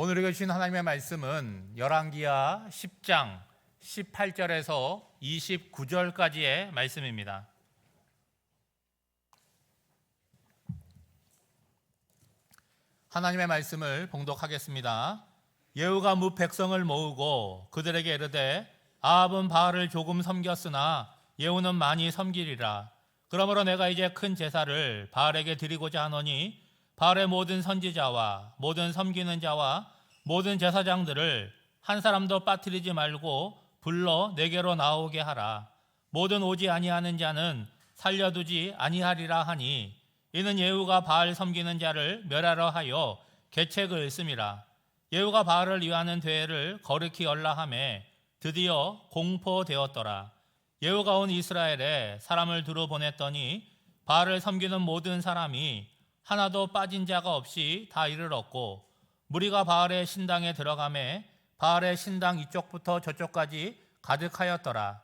오늘 읽으신 하나님의 말씀은 열왕기하 10장 18절에서 29절까지의 말씀입니다. 하나님의 말씀을 봉독하겠습니다. 예후가 뭇 백성을 모으고 그들에게 이르되 아합은 바알을 조금 섬겼으나 예후는 많이 섬기리라. 그러므로 내가 이제 큰 제사를 바알에게 드리고자 하노니 바알의 모든 선지자와 모든 섬기는 자와 모든 제사장들을 한 사람도 빠뜨리지 말고 불러 내게로 나오게 하라. 모든 오지 아니하는 자는 살려두지 아니하리라 하니 이는 예후가 바알 섬기는 자를 멸하려 하여 계책을 씀이라. 예후가 바알을 위하는 대회를 거룩히 열라 하매 드디어 공포되었더라. 예후가 온 이스라엘에 사람을 두루 보냈더니 바알을 섬기는 모든 사람이 하나도 빠진 자가 없이 다 이르렀고 무리가 바알의 신당에 들어가매 바알의 신당 이쪽부터 저쪽까지 가득하였더라.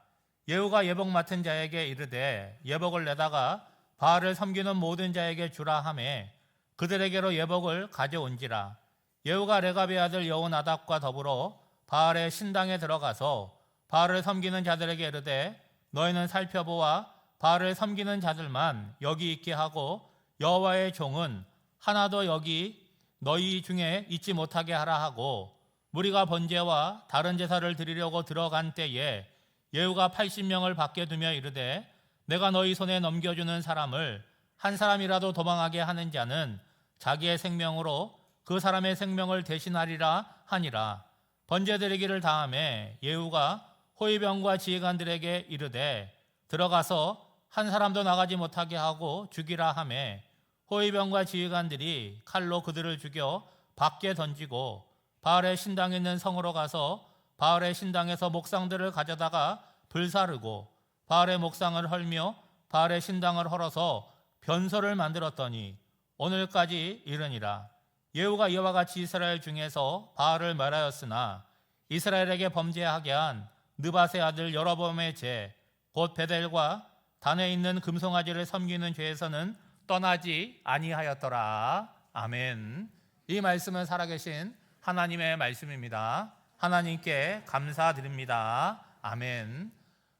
예후가 예복 맡은 자에게 이르되 예복을 내다가 바알을 섬기는 모든 자에게 주라 하매 그들에게로 예복을 가져온지라. 예후가 레갑의 아들 여호나답과 더불어 바알의 신당에 들어가서 바알을 섬기는 자들에게 이르되 너희는 살펴보아 바알을 섬기는 자들만 여기 있게 하고 여호와의 종은 하나도 여기 너희 중에 있지 못하게 하라 하고 무리가 번제와 다른 제사를 드리려고 들어간 때에 예후가 80명을 밖에 두며 이르되 내가 너희 손에 넘겨주는 사람을 한 사람이라도 도망하게 하는 자는 자기의 생명으로 그 사람의 생명을 대신하리라 하니라. 번제 드리기를 다음에 예후가 호위병과 지휘관들에게 이르되 들어가서 한 사람도 나가지 못하게 하고 죽이라 하매 호위병과 지휘관들이 칼로 그들을 죽여 밖에 던지고 바알의 신당에 있는 성으로 가서 바알의 신당에서 목상들을 가져다가 불사르고 바알의 목상을 헐며 바알의 신당을 헐어서 변소를 만들었더니 오늘까지 이르니라. 예후가 이와 같이 이스라엘 중에서 바알을 멸하였으나 이스라엘에게 범죄하게 한 느밧의 아들 여로보암의 죄 곧 베델과 단에 있는 금송아지를 섬기는 죄에서는 떠나지 아니하였더라. 아멘. 이 말씀은 살아계신 하나님의 말씀입니다. 하나님께 감사드립니다. 아멘.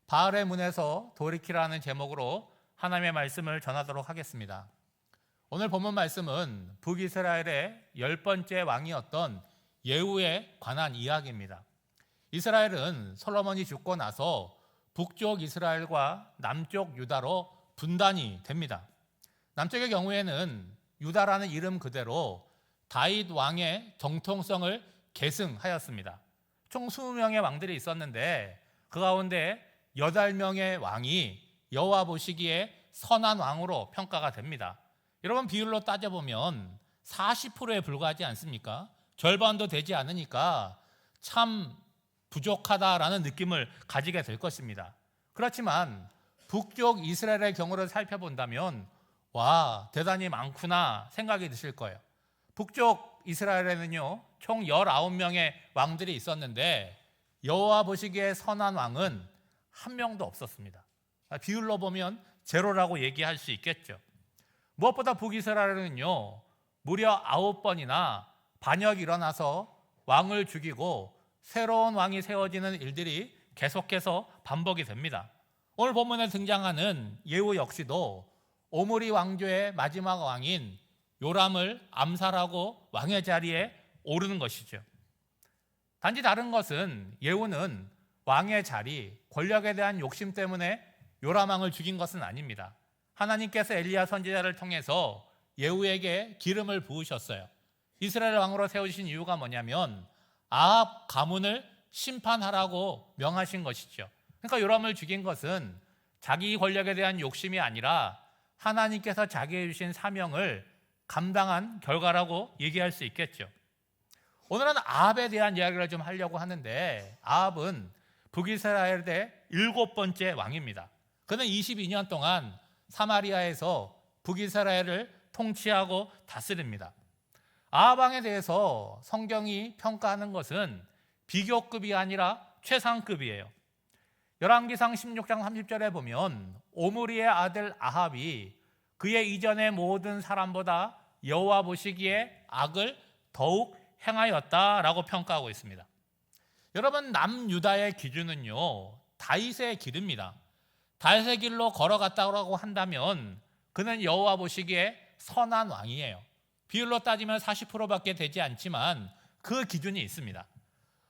바알의 문에서 돌이키라는 제목으로 하나님의 말씀을 전하도록 하겠습니다. 오늘 본문 말씀은 북이스라엘의 10번째 왕이었던 예후에 관한 이야기입니다. 이스라엘은 솔로몬이 죽고 나서 북쪽 이스라엘과 남쪽 유다로 분단이 됩니다. 남쪽의 경우에는 유다라는 이름 그대로 다윗 왕의 정통성을 계승하였습니다. 총 20명의 왕들이 있었는데 그 가운데 8명의 왕이 여호와 보시기에 선한 왕으로 평가가 됩니다. 여러분 비율로 따져보면 40%에 불과하지 않습니까? 절반도 되지 않으니까 참 부족하다라는 느낌을 가지게 될 것입니다. 그렇지만 북쪽 이스라엘의 경우를 살펴본다면 와, 대단히 많구나 생각이 드실 거예요. 북쪽 이스라엘에는요, 총 19명의 왕들이 있었는데 여호와 보시기에 선한 왕은 한 명도 없었습니다. 비율로 보면 제로라고 얘기할 수 있겠죠. 무엇보다 북이스라엘은요, 무려 9번이나 반역이 일어나서 왕을 죽이고 새로운 왕이 세워지는 일들이 계속해서 반복이 됩니다. 오늘 본문에 등장하는 예후 역시도 오므리 왕조의 마지막 왕인 요람을 암살하고 왕의 자리에 오르는 것이죠. 단지 다른 것은 예후는 왕의 자리, 권력에 대한 욕심 때문에 요람 왕을 죽인 것은 아닙니다. 하나님께서 엘리야 선지자를 통해서 예후에게 기름을 부으셨어요. 이스라엘 왕으로 세우신 이유가 뭐냐면 아합 가문을 심판하라고 명하신 것이죠. 그러니까 요람을 죽인 것은 자기 권력에 대한 욕심이 아니라 하나님께서 자기에게 주신 사명을 감당한 결과라고 얘기할 수 있겠죠. 오늘은 아합에 대한 이야기를 좀 하려고 하는데 아합은 북이스라엘의 7번째 왕입니다. 그는 22년 동안 사마리아에서 북이스라엘을 통치하고 다스립니다. 아합 왕에 대해서 성경이 평가하는 것은 비교급이 아니라 최상급이에요. 열왕기상 16장 30절에 보면 오므리의 아들 아합이 그의 이전의 모든 사람보다 여호와 보시기에 악을 더욱 행하였다라고 평가하고 있습니다. 여러분, 남유다의 기준은요, 다윗의 길입니다. 다윗의 길로 걸어갔다고 한다면 그는 여호와 보시기에 선한 왕이에요. 비율로 따지면 40%밖에 되지 않지만 그 기준이 있습니다.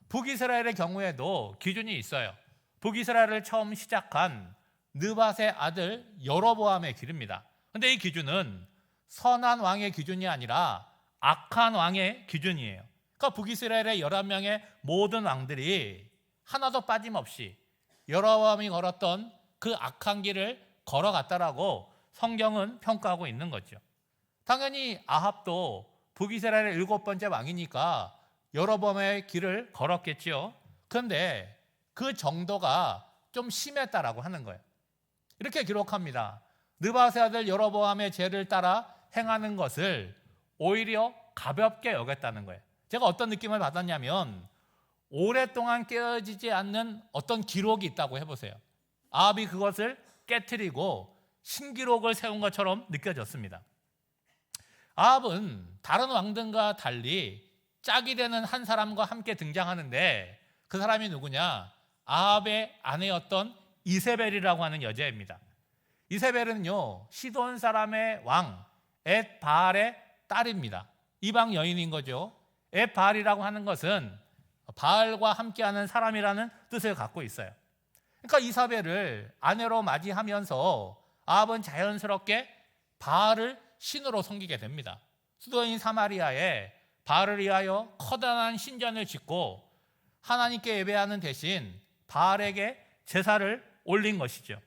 북이스라엘의 경우에도 기준이 있어요. 북이스라엘을 처음 시작한 느밧의 아들 여로보암의 길입니다. 그런데 이 기준은 선한 왕의 기준이 아니라 악한 왕의 기준이에요. 그러니까 북이스라엘의 11명의 모든 왕들이 하나도 빠짐없이 여로보암이 걸었던 그 악한 길을 걸어갔다라고 성경은 평가하고 있는 거죠. 당연히 아합도 북이스라엘의 7번째 왕이니까 여로보암의 길을 걸었겠지요. 그런데 그 정도가 좀 심했다라고 하는 거예요. 이렇게 기록합니다. 느밧의 아들 여로보암의 죄를 따라 행하는 것을 오히려 가볍게 여겼다는 거예요. 제가 어떤 느낌을 받았냐면 오랫동안 깨어지지 않는 어떤 기록이 있다고 해보세요. 아합이 그것을 깨트리고 신기록을 세운 것처럼 느껴졌습니다. 아합은 다른 왕들과 달리 짝이 되는 한 사람과 함께 등장하는데 그 사람이 누구냐? 아합의 아내였던 이세벨이라고 하는 여자입니다. 이세벨은요, 시돈 사람의 왕 엣바알의 딸입니다. 이방 여인인 거죠. 엣바알이라고 하는 것은 바알과 함께하는 사람이라는 뜻을 갖고 있어요. 그러니까 이사벨을 아내로 맞이하면서 아합은 자연스럽게 바알을 신으로 섬기게 됩니다. 수도인 사마리아에 바알을 위하여 커다란 신전을 짓고 하나님께 예배하는 대신 바알에게 제사를 올린 것이죠.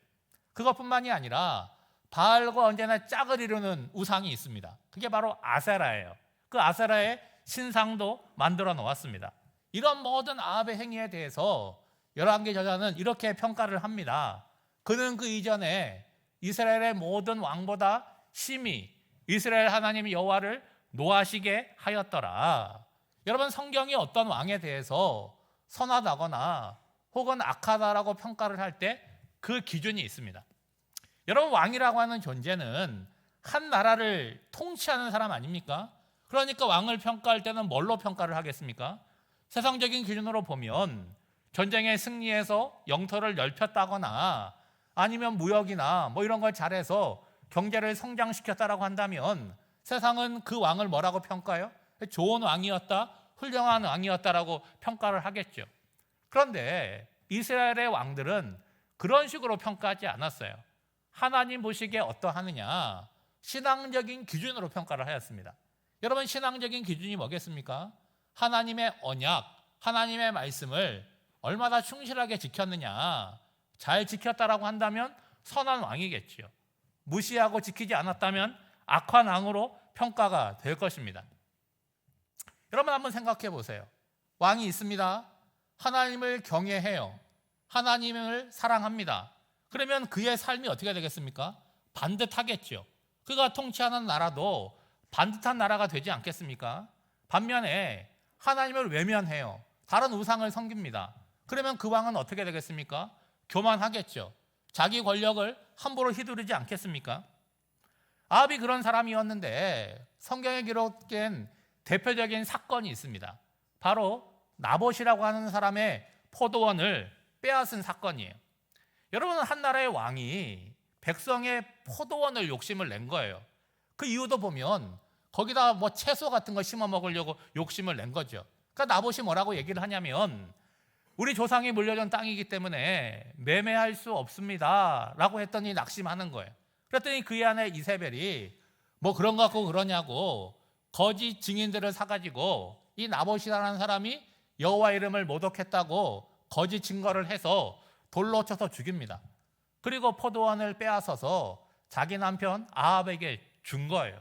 그것뿐만이 아니라 바알과 언제나 짝을 이루는 우상이 있습니다. 그게 바로 아세라예요. 그 아세라의 신상도 만들어 놓았습니다. 이런 모든 아합의 행위에 대해서 열왕기 저자는 이렇게 평가를 합니다. 그는 그 이전에 이스라엘의 모든 왕보다 심히 이스라엘 하나님 여호와를 노하시게 하였더라. 여러분, 성경이 어떤 왕에 대해서 선하다거나 혹은 악하다라고 평가를 할 때 그 기준이 있습니다. 여러분, 왕이라고 하는 존재는 한 나라를 통치하는 사람 아닙니까? 그러니까 왕을 평가할 때는 뭘로 평가를 하겠습니까? 세상적인 기준으로 보면 전쟁에 승리해서 영토를 넓혔다거나 아니면 무역이나 이런 걸 잘해서 경제를 성장시켰다라고 한다면 세상은 그 왕을 뭐라고 평가해요? 좋은 왕이었다, 훌륭한 왕이었다라고 평가를 하겠죠. 그런데 이스라엘의 왕들은 그런 식으로 평가하지 않았어요. 하나님 보시기에 어떠하느냐? 신앙적인 기준으로 평가를 하였습니다. 여러분, 신앙적인 기준이 뭐겠습니까? 하나님의 언약, 하나님의 말씀을 얼마나 충실하게 지켰느냐. 잘 지켰다라고 한다면 선한 왕이겠지요. 무시하고 지키지 않았다면 악한 왕으로 평가가 될 것입니다. 여러분, 한번 생각해 보세요. 왕이 있습니다. 하나님을 경외해요. 하나님을 사랑합니다. 그러면 그의 삶이 어떻게 되겠습니까? 반듯하겠죠. 그가 통치하는 나라도 반듯한 나라가 되지 않겠습니까? 반면에 하나님을 외면해요. 다른 우상을 섬깁니다. 그러면 그 왕은 어떻게 되겠습니까? 교만하겠죠. 자기 권력을 함부로 휘두르지 않겠습니까? 아합이 그런 사람이었는데 성경에 기록된 대표적인 사건이 있습니다. 바로 나봇이라고 하는 사람의 포도원을 빼앗은 사건이에요. 여러분, 한 나라의 왕이 백성의 포도원을 욕심을 낸 거예요. 그 이유도 보면 거기다 채소 같은 거 심어 먹으려고 욕심을 낸 거죠. 그러니까 나봇이 뭐라고 얘기를 하냐면 우리 조상이 물려준 땅이기 때문에 매매할 수 없습니다 라고 했더니 낙심하는 거예요. 그랬더니 그의 아내 이세벨이 그런 거 갖고 그러냐고 거짓 증인들을 사가지고 이 나봇이라는 사람이 여호와 이름을 모독했다고 거짓 증거를 해서 돌로 쳐서 죽입니다. 그리고 포도원을 빼앗아서 자기 남편 아합에게 준 거예요.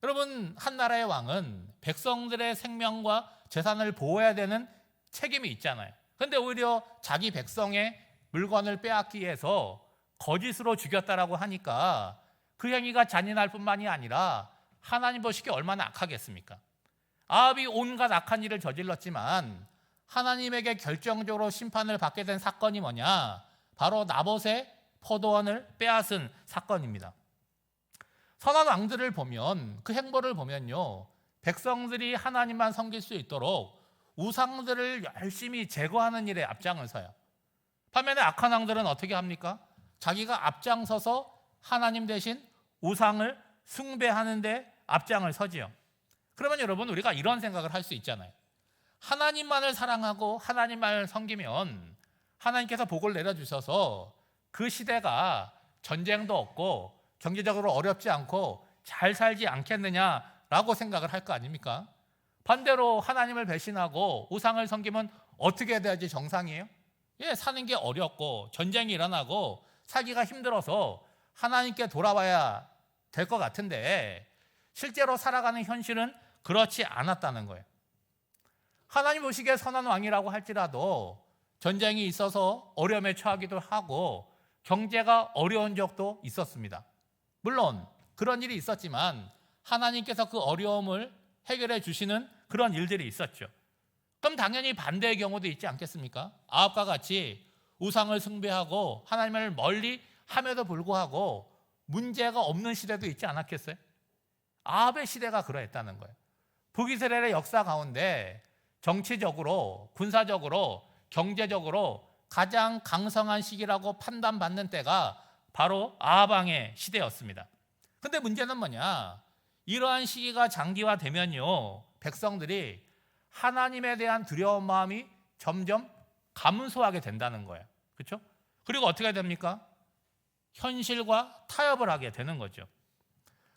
여러분, 한 나라의 왕은 백성들의 생명과 재산을 보호해야 되는 책임이 있잖아요. 그런데 오히려 자기 백성의 물건을 빼앗기 위해서 거짓으로 죽였다라고 하니까 그 행위가 잔인할 뿐만이 아니라 하나님 보시기에 얼마나 악하겠습니까? 아합이 온갖 악한 일을 저질렀지만 하나님에게 결정적으로 심판을 받게 된 사건이 뭐냐? 바로 나봇의 포도원을 빼앗은 사건입니다. 선한 왕들을 보면 그 행보를 보면요, 백성들이 하나님만 섬길 수 있도록 우상들을 열심히 제거하는 일에 앞장을 서요. 반면에 악한 왕들은 어떻게 합니까? 자기가 앞장서서 하나님 대신 우상을 숭배하는 데 앞장을 서지요. 그러면 여러분, 우리가 이런 생각을 할 수 있잖아요. 하나님만을 사랑하고 하나님만을 섬기면 하나님께서 복을 내려주셔서 그 시대가 전쟁도 없고 경제적으로 어렵지 않고 잘 살지 않겠느냐라고 생각을 할 거 아닙니까? 반대로 하나님을 배신하고 우상을 섬기면 어떻게 돼야지 정상이에요? 사는 게 어렵고 전쟁이 일어나고 살기가 힘들어서 하나님께 돌아와야 될 것 같은데 실제로 살아가는 현실은 그렇지 않았다는 거예요. 하나님 보시기에 선한 왕이라고 할지라도 전쟁이 있어서 어려움에 처하기도 하고 경제가 어려운 적도 있었습니다. 물론 그런 일이 있었지만 하나님께서 그 어려움을 해결해 주시는 그런 일들이 있었죠. 그럼 당연히 반대의 경우도 있지 않겠습니까? 아합과 같이 우상을 숭배하고 하나님을 멀리 함에도 불구하고 문제가 없는 시대도 있지 않았겠어요? 아합의 시대가 그러했다는 거예요. 북이스라엘의 역사 가운데 정치적으로, 군사적으로, 경제적으로 가장 강성한 시기라고 판단받는 때가 바로 아합 왕의 시대였습니다. 근데 문제는 뭐냐? 이러한 시기가 장기화되면요, 백성들이 하나님에 대한 두려운 마음이 점점 감소하게 된다는 거예요. 그렇죠? 그리고 어떻게 됩니까? 현실과 타협을 하게 되는 거죠.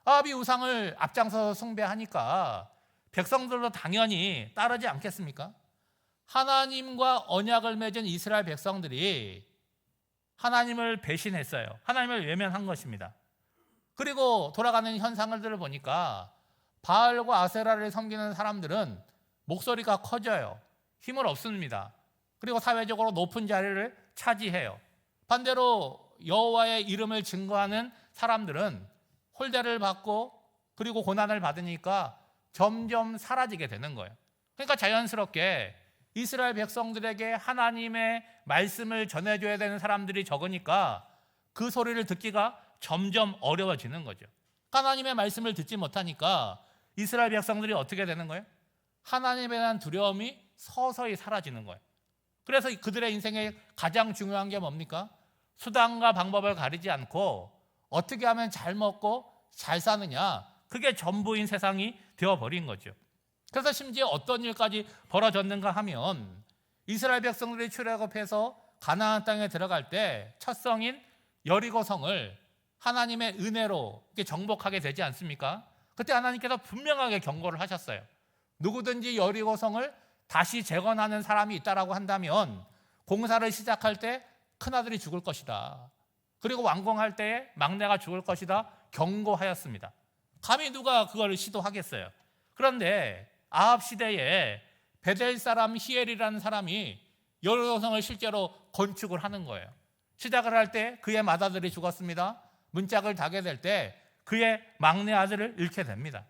아합이 우상을 앞장서서 숭배하니까 백성들도 당연히 따르지 않겠습니까? 하나님과 언약을 맺은 이스라엘 백성들이 하나님을 배신했어요. 하나님을 외면한 것입니다. 그리고 돌아가는 현상들을 보니까 바알과 아세라를 섬기는 사람들은 목소리가 커져요. 힘을 얻습니다. 그리고 사회적으로 높은 자리를 차지해요. 반대로 여호와의 이름을 증거하는 사람들은 홀대를 받고 그리고 고난을 받으니까 점점 사라지게 되는 거예요. 그러니까 자연스럽게 이스라엘 백성들에게 하나님의 말씀을 전해줘야 되는 사람들이 적으니까 그 소리를 듣기가 점점 어려워지는 거죠. 하나님의 말씀을 듣지 못하니까 이스라엘 백성들이 어떻게 되는 거예요? 하나님에 대한 두려움이 서서히 사라지는 거예요. 그래서 그들의 인생에 가장 중요한 게 뭡니까? 수단과 방법을 가리지 않고 어떻게 하면 잘 먹고 잘 사느냐, 그게 전부인 세상이 되어버린 거죠. 그래서 심지어 어떤 일까지 벌어졌는가 하면 이스라엘 백성들이 출애굽해서 가나안 땅에 들어갈 때 첫 성인 여리고성을 하나님의 은혜로 정복하게 되지 않습니까? 그때 하나님께서 분명하게 경고를 하셨어요. 누구든지 여리고성을 다시 재건하는 사람이 있다라고 한다면 공사를 시작할 때 큰아들이 죽을 것이다. 그리고 완공할 때에 막내가 죽을 것이다. 경고하였습니다. 감히 누가 그걸 시도하겠어요? 그런데 아합 시대에 베델 사람 히엘이라는 사람이 여리고성을 실제로 건축을 하는 거예요. 시작을 할 때 그의 맏아들이 죽었습니다. 문짝을 다게 될 때 그의 막내 아들을 잃게 됩니다.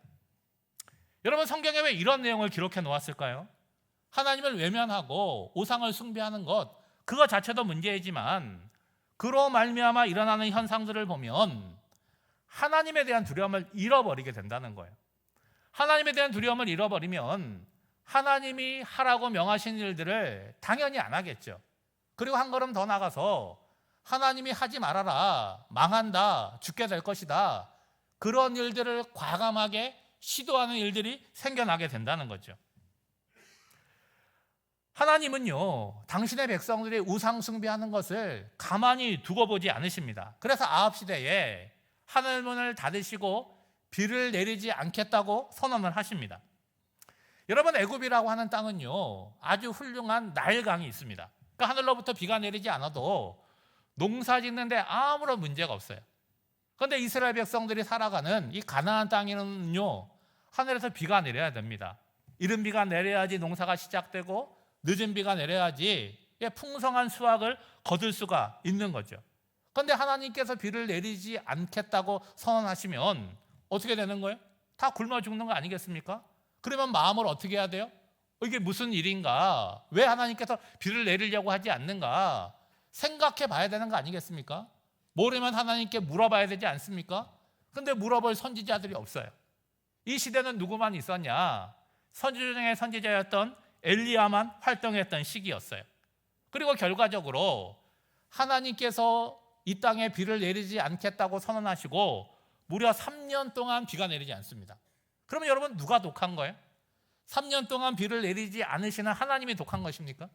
여러분, 성경에 왜 이런 내용을 기록해 놓았을까요? 하나님을 외면하고 우상을 숭배하는 것, 그거 자체도 문제이지만 그로 말미암아 일어나는 현상들을 보면 하나님에 대한 두려움을 잃어버리게 된다는 거예요. 하나님에 대한 두려움을 잃어버리면 하나님이 하라고 명하신 일들을 당연히 안 하겠죠. 그리고 한 걸음 더 나가서 하나님이 하지 말아라, 망한다, 죽게 될 것이다, 그런 일들을 과감하게 시도하는 일들이 생겨나게 된다는 거죠. 하나님은요, 당신의 백성들이 우상 숭배하는 것을 가만히 두고 보지 않으십니다. 그래서 아합 시대에 하늘문을 닫으시고 비를 내리지 않겠다고 선언을 하십니다. 여러분, 애굽이라고 하는 땅은요, 아주 훌륭한 나일강이 있습니다. 그러니까 하늘로부터 비가 내리지 않아도 농사 짓는데 아무런 문제가 없어요. 그런데 이스라엘 백성들이 살아가는 이 가나안 땅에는요, 하늘에서 비가 내려야 됩니다. 이른 비가 내려야지 농사가 시작되고 늦은 비가 내려야지 풍성한 수확을 거둘 수가 있는 거죠. 그런데 하나님께서 비를 내리지 않겠다고 선언하시면 어떻게 되는 거예요? 다 굶어 죽는 거 아니겠습니까? 그러면 마음을 어떻게 해야 돼요? 이게 무슨 일인가? 왜 하나님께서 비를 내리려고 하지 않는가? 생각해 봐야 되는 거 아니겠습니까? 모르면 하나님께 물어봐야 되지 않습니까? 그런데 물어볼 선지자들이 없어요. 이 시대는 누구만 있었냐? 선지자 중에 선지자였던 엘리야만 활동했던 시기였어요. 그리고 결과적으로 하나님께서 이 땅에 비를 내리지 않겠다고 선언하시고 무려 3년 동안 비가 내리지 않습니다. 그러면 여러분, 누가 독한 거예요? 3년 동안 비를 내리지 않으시는 하나님이 독한 것입니까?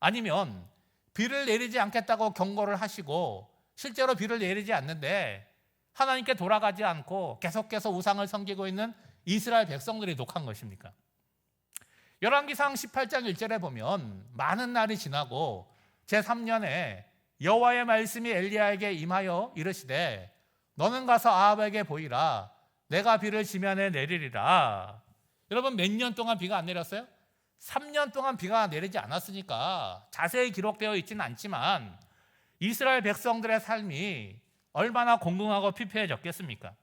아니면 비를 내리지 않겠다고 경고를 하시고 실제로 비를 내리지 않는데 하나님께 돌아가지 않고 계속해서 우상을 섬기고 있는 이스라엘 백성들이 독한 것입니까? 열왕기상 18장 1절에 보면 많은 날이 지나고 제3년에 여호와의 말씀이 엘리야에게 임하여 이르시되 너는 가서 아합에게 보이라. 내가 비를 지면에 내리리라. 여러분, 몇 년 동안 비가 안 내렸어요? 3년 동안 비가 내리지 않았으니까 자세히 기록되어 있지는 않지만 이스라엘 백성들의 삶이 얼마나 공공하고 피폐해졌겠습니까?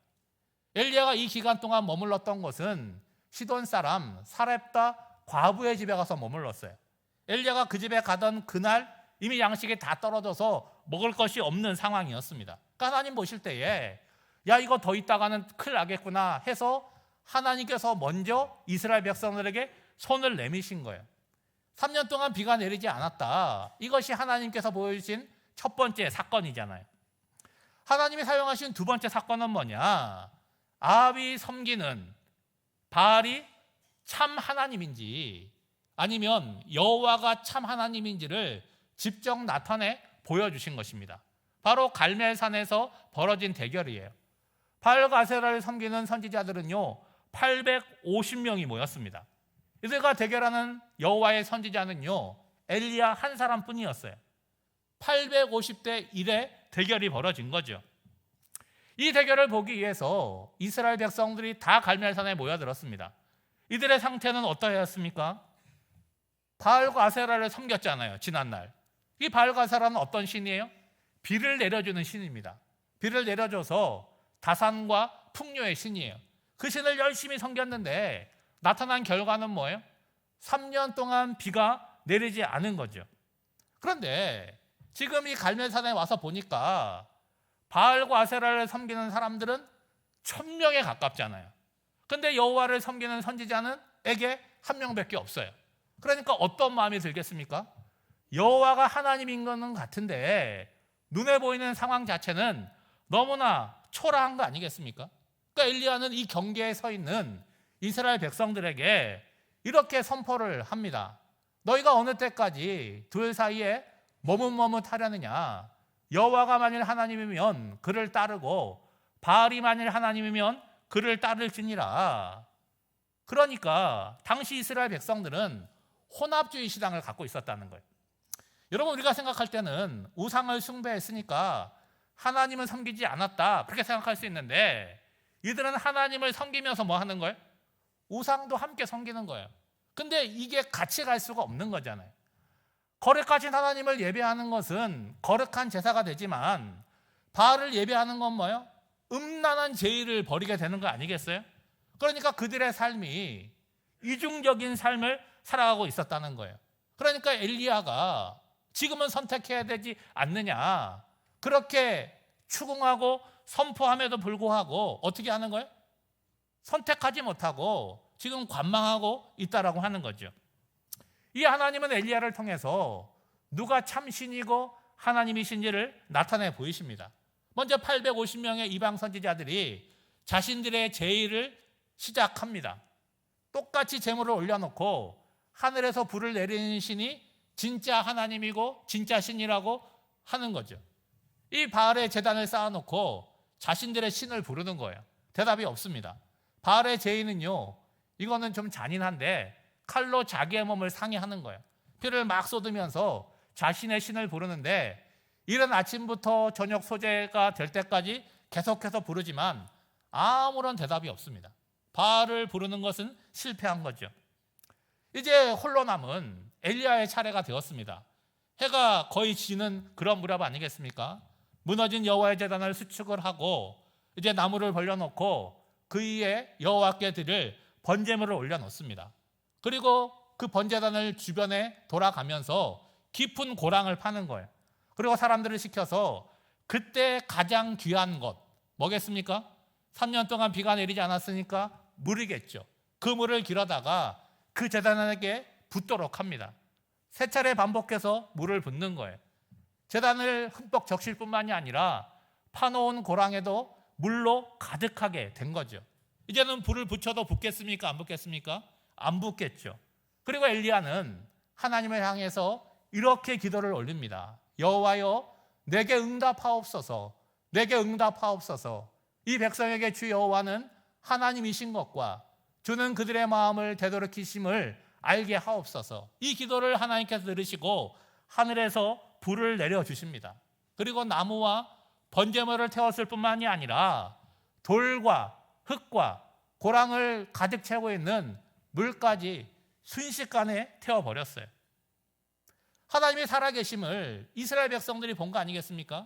엘리야가 이 기간 동안 머물렀던 곳은 시돈 사람 사렙다 과부의 집에 가서 머물렀어요. 엘리야가 그 집에 가던 그날 이미 양식이 다 떨어져서 먹을 것이 없는 상황이었습니다. 그러니까 하나님 보실 때에 야, 이거 더 있다가는 큰일 나겠구나 해서 하나님께서 먼저 이스라엘 백성들에게 손을 내미신 거예요. 3년 동안 비가 내리지 않았다. 이것이 하나님께서 보여주신 첫 번째 사건이잖아요. 하나님이 사용하신 두 번째 사건은 뭐냐? 아합이 섬기는 바알이 참 하나님인지 아니면 여호와가 참 하나님인지를 직접 나타내 보여주신 것입니다. 바로 갈멜산에서 벌어진 대결이에요. 바알과 아세라를 섬기는 선지자들은요 850명이 모였습니다. 이들과 대결하는 여호와의 선지자는요 엘리야 한 사람뿐이었어요. 850대 1의 대결이 벌어진 거죠. 이 대결을 보기 위해서 이스라엘 백성들이 다 갈멜산에 모여들었습니다. 이들의 상태는 어떠했습니까? 바알과 아세라를 섬겼잖아요. 지난날. 이 바알과 아세라는 어떤 신이에요? 비를 내려주는 신입니다. 비를 내려줘서 다산과 풍요의 신이에요. 그 신을 열심히 섬겼는데 나타난 결과는 뭐예요? 3년 동안 비가 내리지 않은 거죠. 그런데 지금 이 갈멜산에 와서 보니까 바알과 아세라를 섬기는 사람들은 1000명에 가깝잖아요. 근데 여호와를 섬기는 선지자는 에게 한 명밖에 없어요. 그러니까 어떤 마음이 들겠습니까? 여호와가 하나님인 것은 같은데 눈에 보이는 상황 자체는 너무나 초라한 거 아니겠습니까? 그러니까 엘리야는 이 경계에 서 있는 이스라엘 백성들에게 이렇게 선포를 합니다. 너희가 어느 때까지 둘 사이에 머뭇머뭇하려느냐? 여호와가 만일 하나님이면 그를 따르고 바알이 만일 하나님이면 그를 따를지니라. 그러니까 당시 이스라엘 백성들은 혼합주의 신앙을 갖고 있었다는 거예요. 여러분, 우리가 생각할 때는 우상을 숭배했으니까 하나님은 섬기지 않았다 그렇게 생각할 수 있는데 이들은 하나님을 섬기면서 뭐 하는 거예요? 우상도 함께 섬기는 거예요. 근데 이게 같이 갈 수가 없는 거잖아요. 거룩하신 하나님을 예배하는 것은 거룩한 제사가 되지만 바알을 예배하는 건 뭐예요? 음란한 제의를 벌이게 되는 거 아니겠어요? 그러니까 그들의 삶이 이중적인 삶을 살아가고 있었다는 거예요. 그러니까 엘리야가 지금은 선택해야 되지 않느냐 그렇게 추궁하고 선포함에도 불구하고 어떻게 하는 거예요? 선택하지 못하고 지금 관망하고 있다라고 하는 거죠. 이 하나님은 엘리야를 통해서 누가 참 신이고 하나님이신지를 나타내 보이십니다. 먼저 850명의 이방 선지자들이 자신들의 제의를 시작합니다. 똑같이 제물을 올려놓고 하늘에서 불을 내리는 신이 진짜 하나님이고 진짜 신이라고 하는 거죠. 이 바알의 제단을 쌓아놓고 자신들의 신을 부르는 거예요. 대답이 없습니다. 바알의 제의는요, 이거는 좀 잔인한데 칼로 자기의 몸을 상해하는 거예요. 피를 막 쏟으면서 자신의 신을 부르는데 이른 아침부터 저녁 소재가 될 때까지 계속해서 부르지만 아무런 대답이 없습니다. 바알을 부르는 것은 실패한 거죠. 이제 홀로 남은 엘리야의 차례가 되었습니다. 해가 거의 지는 그런 무렵 아니겠습니까? 무너진 여호와의 제단을 수축을 하고 이제 나무를 벌려놓고 그 위에 여호와께 드릴 번제물을 올려놓습니다. 그리고 그 번제단을 주변에 돌아가면서 깊은 고랑을 파는 거예요. 그리고 사람들을 시켜서 그때 가장 귀한 것 뭐겠습니까? 3년 동안 비가 내리지 않았으니까 물이겠죠. 그 물을 길어다가 그 제단에게 붓도록 합니다. 세 차례 반복해서 물을 붓는 거예요. 제단을 흠뻑 적실 뿐만이 아니라 파놓은 고랑에도 물로 가득하게 된 거죠. 이제는 불을 붙여도 붓겠습니까? 안 붓겠습니까? 안 붓겠죠. 그리고 엘리야는 하나님을 향해서 이렇게 기도를 올립니다. 여호와여, 내게 응답하옵소서. 내게 응답하옵소서. 이 백성에게 주 여호와는 하나님이신 것과 주는 그들의 마음을 되돌이키심을 알게 하옵소서. 이 기도를 하나님께서 들으시고 하늘에서 불을 내려주십니다. 그리고 나무와 번제물을 태웠을 뿐만이 아니라 돌과 흙과 고랑을 가득 채우고 있는 물까지 순식간에 태워버렸어요. 하나님이 살아계심을 이스라엘 백성들이 본 거 아니겠습니까?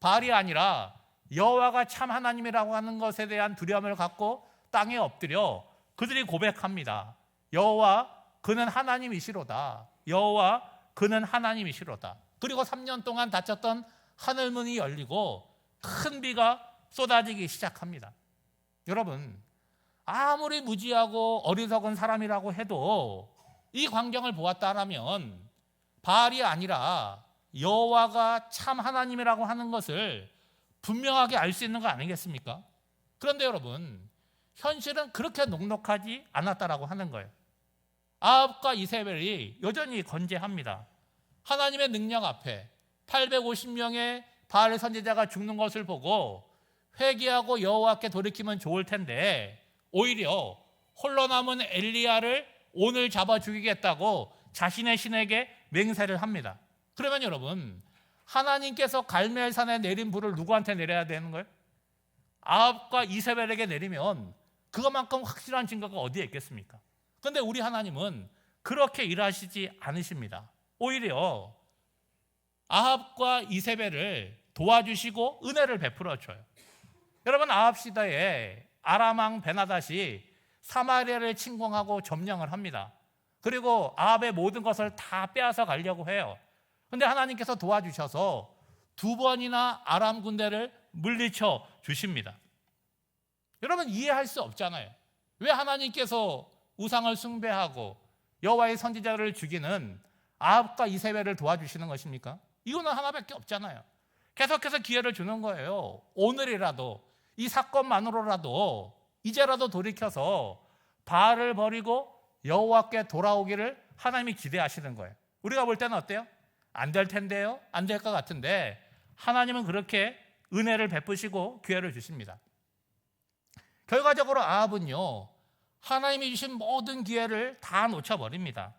바알이 아니라 여호와가 참 하나님이라고 하는 것에 대한 두려움을 갖고 땅에 엎드려 그들이 고백합니다. 여호와, 그는 하나님이시로다. 여호와, 그는 하나님이시로다. 그리고 3년 동안 닫혔던 하늘문이 열리고 큰 비가 쏟아지기 시작합니다. 여러분, 아무리 무지하고 어리석은 사람이라고 해도 이 광경을 보았다라면 바알이 아니라 여호와가 참 하나님이라고 하는 것을 분명하게 알 수 있는 거 아니겠습니까? 그런데 여러분, 현실은 그렇게 녹록하지 않았다라고 하는 거예요. 아합과 이세벨이 여전히 건재합니다. 하나님의 능력 앞에 850명의 바알 선지자가 죽는 것을 보고 회개하고 여호와께 돌이키면 좋을 텐데 오히려 홀로 남은 엘리야를 오늘 잡아 죽이겠다고 자신의 신에게 맹세를 합니다. 그러면 여러분, 하나님께서 갈멜산에 내린 불을 누구한테 내려야 되는 거예요? 아합과 이세벨에게 내리면 그것만큼 확실한 증거가 어디에 있겠습니까? 그런데 우리 하나님은 그렇게 일하시지 않으십니다. 오히려 아합과 이세벨을 도와주시고 은혜를 베풀어 줘요. 여러분, 아합 시대에 아람 왕 베나닷이 사마리아를 침공하고 점령을 합니다. 그리고 아합의 모든 것을 다 빼앗아 가려고 해요. 그런데 하나님께서 도와주셔서 2번이나 아람 군대를 물리쳐 주십니다. 여러분, 이해할 수 없잖아요. 왜 하나님께서 우상을 숭배하고 여호와의 선지자를 죽이는 아합과 이세벨을 도와주시는 것입니까? 이유는 하나밖에 없잖아요. 계속해서 기회를 주는 거예요. 오늘이라도 이 사건만으로라도 이제라도 돌이켜서 바알을 버리고 여호와께 돌아오기를 하나님이 기대하시는 거예요. 우리가 볼 때는 어때요? 안 될 텐데요? 안 될 것 같은데 하나님은 그렇게 은혜를 베푸시고 기회를 주십니다. 결과적으로 아합은요, 하나님이 주신 모든 기회를 다 놓쳐버립니다.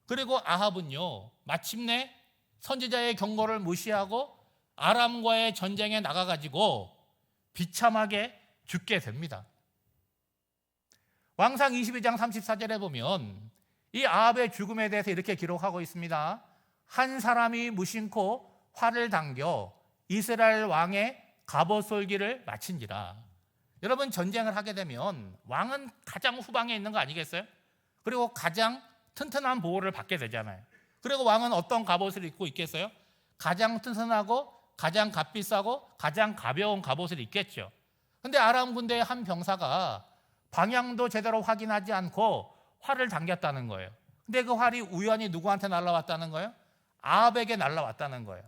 그리고 아합은요, 마침내 선지자의 경고를 무시하고 아람과의 전쟁에 나가가지고 비참하게 죽게 됩니다. 왕상 22장 34절에 보면 이 아합의 죽음에 대해서 이렇게 기록하고 있습니다. 한 사람이 무심코 활을 당겨 이스라엘 왕의 갑옷 솔기를 마친지라. 여러분, 전쟁을 하게 되면 왕은 가장 후방에 있는 거 아니겠어요? 그리고 가장 튼튼한 보호를 받게 되잖아요. 그리고 왕은 어떤 갑옷을 입고 있겠어요? 가장 튼튼하고 가장 값비싸고 가장 가벼운 갑옷을 입겠죠. 근데 아람 군대의 한 병사가 방향도 제대로 확인하지 않고 활을 당겼다는 거예요. 근데 그 활이 우연히 누구한테 날아왔다는 거예요? 아합에게 날아왔다는 거예요.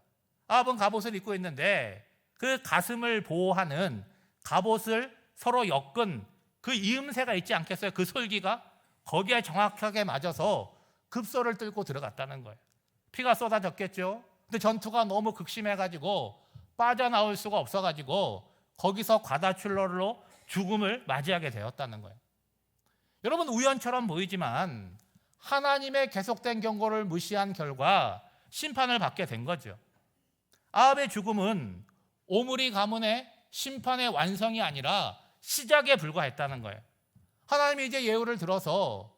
아합은 갑옷을 입고 있는데 그 가슴을 보호하는 갑옷을 서로 엮은 그 이음새가 있지 않겠어요? 그 솔기가 거기에 정확하게 맞아서 급소를 뚫고 들어갔다는 거예요. 피가 쏟아졌겠죠. 근데 전투가 너무 극심해가지고 빠져나올 수가 없어가지고 거기서 과다출혈로 죽음을 맞이하게 되었다는 거예요. 여러분, 우연처럼 보이지만 하나님의 계속된 경고를 무시한 결과 심판을 받게 된 거죠. 아합의 죽음은 오므리 가문의 심판의 완성이 아니라 시작에 불과했다는 거예요. 하나님이 이제 예후를 들어서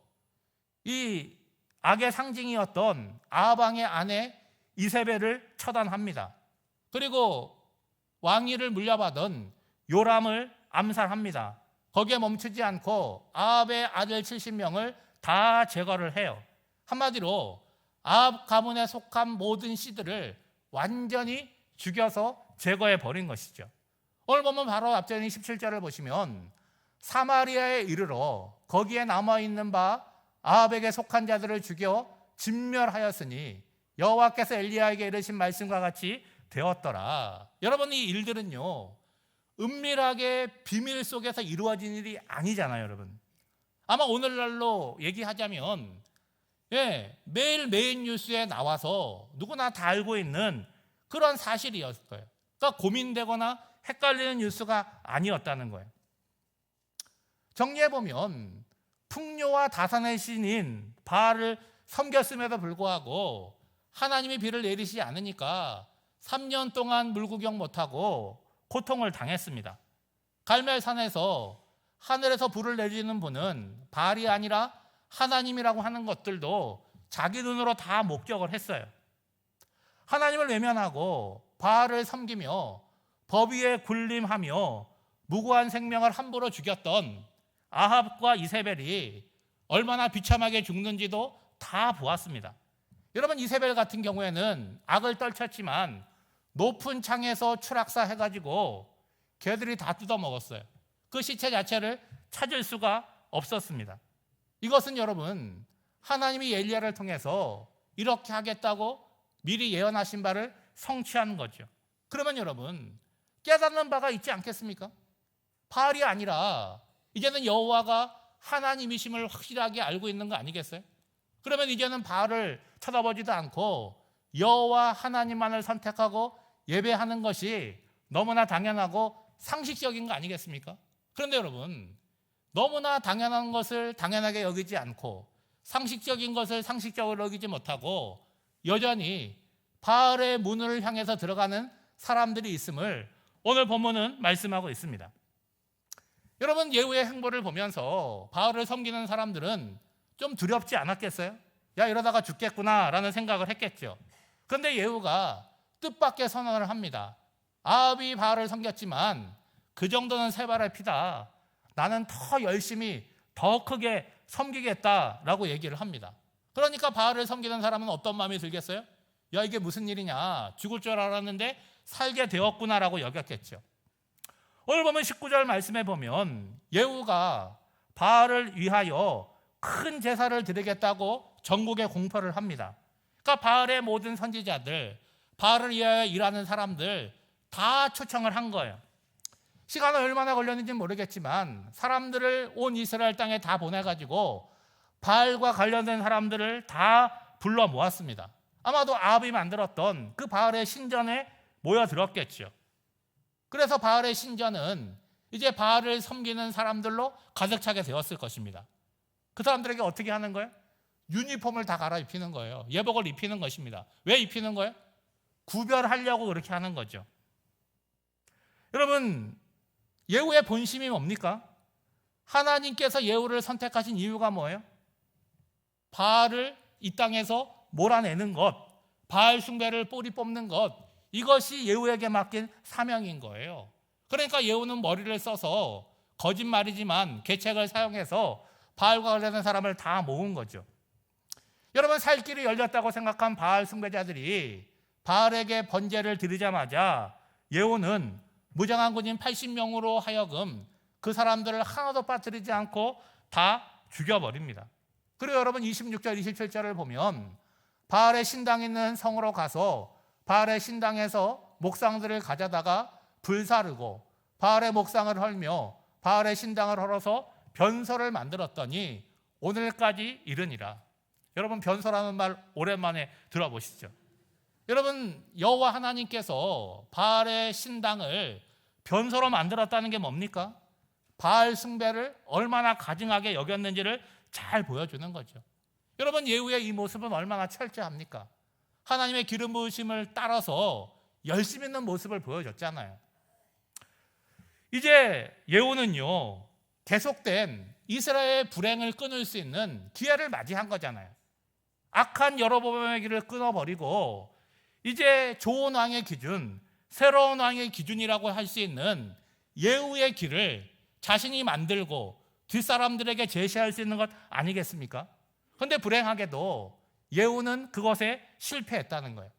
이 악의 상징이었던 아합 왕의 아내 이세벨을 처단합니다. 그리고 왕위를 물려받은 요람을 암살합니다. 거기에 멈추지 않고 아합의 아들 70명을 다 제거를 해요. 한마디로 아합 가문에 속한 모든 씨들을 완전히 죽여서 제거해 버린 것이죠. 오늘 보면 바로 앞전인 17절을 보시면 사마리아에 이르러 거기에 남아있는 바 아합에게 속한 자들을 죽여 진멸하였으니 여호와께서 엘리야에게 이르신 말씀과 같이 되었더라. 여러분, 이 일들은요, 은밀하게 비밀 속에서 이루어진 일이 아니잖아요, 여러분. 아마 오늘날로 얘기하자면 매일 메인 뉴스에 나와서 누구나 다 알고 있는 그런 사실이었을 거예요. 그러니까 고민되거나 헷갈리는 뉴스가 아니었다는 거예요. 정리해보면 풍요와 다산의 신인 바알을 섬겼음에도 불구하고 하나님이 비를 내리시지 않으니까 3년 동안 물구경 못하고 고통을 당했습니다. 갈멜산에서 하늘에서 불을 내리는 분은 바알이 아니라 하나님이라고 하는 것들도 자기 눈으로 다 목격을 했어요. 하나님을 외면하고 바알을 섬기며 법 위에 군림하며 무고한 생명을 함부로 죽였던 아합과 이세벨이 얼마나 비참하게 죽는지도 다 보았습니다. 여러분, 이세벨 같은 경우에는 악을 떨쳤지만 높은 창에서 추락사 해가지고 개들이 다 뜯어먹었어요. 그 시체 자체를 찾을 수가 없었습니다. 이것은 여러분, 하나님이 엘리야를 통해서 이렇게 하겠다고 미리 예언하신 바를 성취한 거죠. 그러면 여러분, 깨닫는 바가 있지 않겠습니까? 바알이 아니라 이제는 여호와가 하나님이심을 확실하게 알고 있는 거 아니겠어요? 그러면 이제는 바알을 쳐다보지도 않고 여호와 하나님만을 선택하고 예배하는 것이 너무나 당연하고 상식적인 거 아니겠습니까? 그런데 여러분, 너무나 당연한 것을 당연하게 여기지 않고 상식적인 것을 상식적으로 여기지 못하고 여전히 바알의 문을 향해서 들어가는 사람들이 있음을 오늘 본문은 말씀하고 있습니다. 여러분, 예후의 행보를 보면서 바알을 섬기는 사람들은 좀 두렵지 않았겠어요? 야, 이러다가 죽겠구나 라는 생각을 했겠죠. 그런데 예후가 뜻밖의 선언을 합니다. 아합이 바알을 섬겼지만 그 정도는 세 발의 피다. 나는 더 열심히 더 크게 섬기겠다라고 얘기를 합니다. 그러니까 바알을 섬기는 사람은 어떤 마음이 들겠어요? 야, 이게 무슨 일이냐, 죽을 줄 알았는데 살게 되었구나라고 여겼겠죠. 오늘 보면 19절 말씀에 보면 예후가 바알을 위하여 큰 제사를 드리겠다고 전국에 공포를 합니다. 그러니까 바알의 모든 선지자들, 바알을 위하여 일하는 사람들 다 초청을 한 거예요. 시간은 얼마나 걸렸는지 모르겠지만 사람들을 온 이스라엘 땅에 다 보내가지고 바알과 관련된 사람들을 다 불러 모았습니다. 아마도 아합이 만들었던 그 바알의 신전에 모여들었겠죠. 그래서 바알의 신전은 이제 바알을 섬기는 사람들로 가득 차게 되었을 것입니다. 그 사람들에게 어떻게 하는 거예요? 유니폼을 다 갈아입히는 거예요. 예복을 입히는 것입니다. 왜 입히는 거예요? 구별하려고 그렇게 하는 거죠. 여러분, 예후의 본심이 뭡니까? 하나님께서 예후를 선택하신 이유가 뭐예요? 바알을 이 땅에서 몰아내는 것, 바알 숭배를 뿌리 뽑는 것, 이것이 예후에게 맡긴 사명인 거예요. 그러니까 예후는 머리를 써서 거짓말이지만 계책을 사용해서 바알과 관련된 사람을 다 모은 거죠. 여러분, 살 길이 열렸다고 생각한 바알 숭배자들이 바알에게 번제를 드리자마자 예후는 무장한 군인 80명으로 하여금 그 사람들을 하나도 빠뜨리지 않고 다 죽여버립니다. 그리고 여러분, 26절 27절을 보면 바알의 신당 있는 성으로 가서 바알의 신당에서 목상들을 가져다가 불사르고 바알의 목상을 헐며 바알의 신당을 헐어서 변소를 만들었더니 오늘까지 이르니라. 여러분, 변소라는 말 오랜만에 들어보시죠. 여러분, 여호와 하나님께서 바알의 신당을 변소로 만들었다는 게 뭡니까? 바알 숭배를 얼마나 가증하게 여겼는지를 잘 보여주는 거죠. 여러분, 예후의 이 모습은 얼마나 철저합니까? 하나님의 기름 부으심을 따라서 열심히 있는 모습을 보여줬잖아요. 이제 예후는요, 계속된 이스라엘의 불행을 끊을 수 있는 기회를 맞이한 거잖아요. 악한 여로보암의 길을 끊어버리고 이제 좋은 왕의 기준, 새로운 왕의 기준이라고 할 수 있는 예후의 길을 자신이 만들고 뒷사람들에게 제시할 수 있는 것 아니겠습니까? 그런데 불행하게도 예후는 그것에 실패했다는 거예요.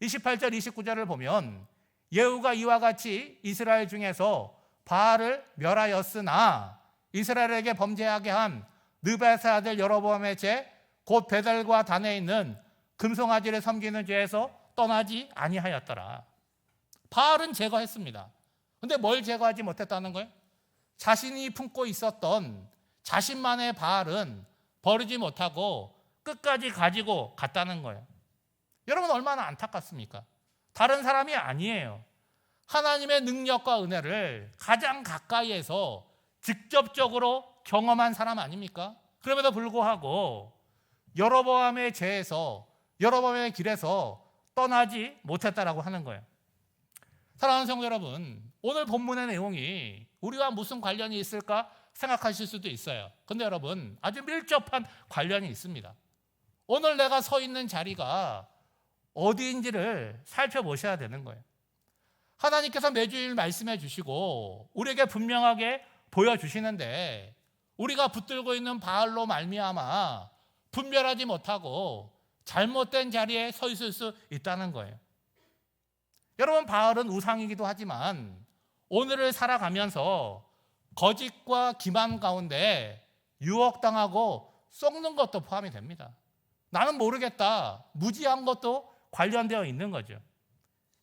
28절 29절을 보면 예후가 이와 같이 이스라엘 중에서 바알을 멸하였으나 이스라엘에게 범죄하게 한 느밧의 아들 여로보암의 죄, 곧 베델과 단에 있는 금송아지를 섬기는 죄에서 떠나지 아니하였더라. 바알은 제거했습니다. 근데 뭘 제거하지 못했다는 거예요? 자신이 품고 있었던 자신만의 바알은 버리지 못하고 끝까지 가지고 갔다는 거예요. 여러분 얼마나 안타깝습니까? 다른 사람이 아니에요. 하나님의 능력과 은혜를 가장 가까이에서 직접적으로 경험한 사람 아닙니까? 그럼에도 불구하고 여로보암의 죄에서, 여로보암의 길에서 떠나지 못했다라고 하는 거예요. 사랑하는 성도 여러분, 오늘 본문의 내용이 우리와 무슨 관련이 있을까 생각하실 수도 있어요. 근데 여러분, 아주 밀접한 관련이 있습니다. 오늘 내가 서 있는 자리가 어디인지를 살펴보셔야 되는 거예요. 하나님께서 매주일 말씀해 주시고 우리에게 분명하게 보여주시는데 우리가 붙들고 있는 바알로 말미암아 분별하지 못하고 잘못된 자리에 서 있을 수 있다는 거예요. 여러분, 바알은 우상이기도 하지만 오늘을 살아가면서 거짓과 기만 가운데 유혹당하고 썩는 것도 포함이 됩니다. 나는 모르겠다, 무지한 것도 관련되어 있는 거죠.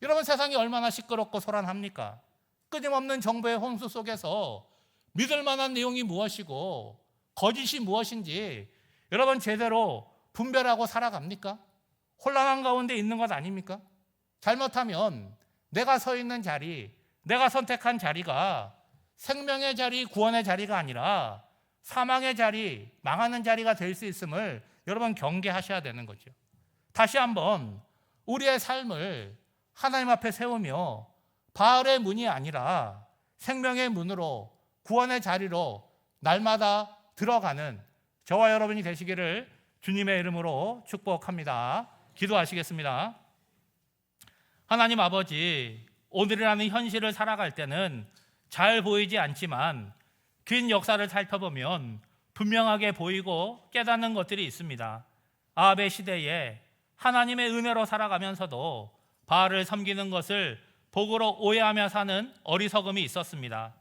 여러분, 세상이 얼마나 시끄럽고 소란합니까? 끊임없는 정보의 홍수 속에서 믿을 만한 내용이 무엇이고 거짓이 무엇인지 여러분 제대로 분별하고 살아갑니까? 혼란한 가운데 있는 것 아닙니까? 잘못하면 내가 서 있는 자리, 내가 선택한 자리가 생명의 자리, 구원의 자리가 아니라 사망의 자리, 망하는 자리가 될 수 있음을 여러분 경계하셔야 되는 거죠. 다시 한번 우리의 삶을 하나님 앞에 세우며 바알의 문이 아니라 생명의 문으로, 구원의 자리로 날마다 들어가는 저와 여러분이 되시기를 주님의 이름으로 축복합니다. 기도하시겠습니다. 하나님 아버지, 오늘이라는 현실을 살아갈 때는 잘 보이지 않지만 긴 역사를 살펴보면 분명하게 보이고 깨닫는 것들이 있습니다. 아합의 시대에 하나님의 은혜로 살아가면서도 바알을 섬기는 것을 복으로 오해하며 사는 어리석음이 있었습니다.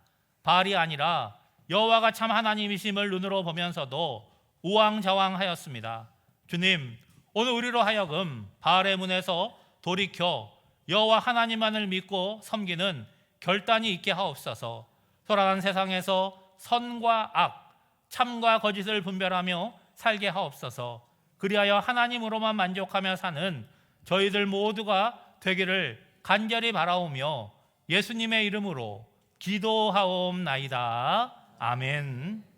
바알이 아니라 여호와가 참 하나님이심을 눈으로 보면서도 우왕좌왕하였습니다. 주님, 오늘 우리로 하여금 바알의 문에서 돌이켜 여호와 하나님만을 믿고 섬기는 결단이 있게 하옵소서. 소란한 세상에서 선과 악, 참과 거짓을 분별하며 살게 하옵소서. 그리하여 하나님으로만 만족하며 사는 저희들 모두가 되기를 간절히 바라오며 예수님의 이름으로 기도하옵나이다. 아멘.